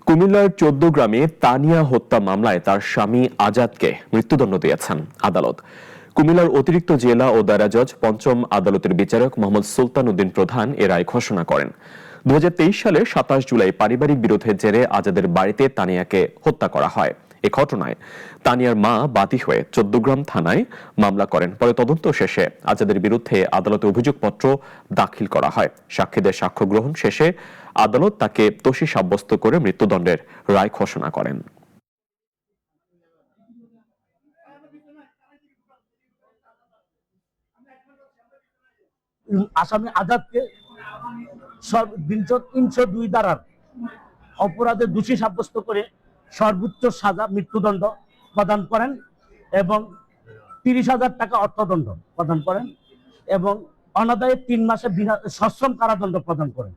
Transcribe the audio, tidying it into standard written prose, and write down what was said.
কুমিল্লার ১৪ গ্রামে তানিয়া হত্যা মামলায় তার স্বামী আজাদকে মৃত্যুদণ্ড দিয়েছেন আদালত। কুমিল্লার অতিরিক্ত জেলা ও দায়রা জজ পঞ্চম আদালতের বিচারক মোহাম্মদ সুলতান উদ্দিন প্রধান এ রায় ঘোষণা করেন। ২০২৩ সালের ২৭ জুলাই পারিবারিক বিরোধের জেরে আজাদের বাড়িতে তানিয়াকে হত্যা করা হয়। এ ঘটনায় তানিয়ার মা বাদী হয়ে ১৪গ্রাম থানায় মামলা করেন। পরে তদন্ত শেষে আজাদের বিরুদ্ধে আদালতে অভিযোগপত্র দাখিল করা হয়। সাক্ষীদের সাক্ষ্য গ্রহণ শেষে আদালত তাকে দোষী সাব্যস্ত করে মৃত্যুদণ্ডের রায় ঘোষণা করেন। আসামি আজাদকে ৩০২ ধারার অপরাধে দোষী সাব্যস্ত করে সর্বোচ্চ সাজা মৃত্যুদণ্ড প্রদান করেন এবং ৩০,০০০ টাকা অর্থদণ্ড প্রদান করেন এবং অনাদায়ে ৩ মাসের সশ্রম কারাদণ্ড প্রদান করেন।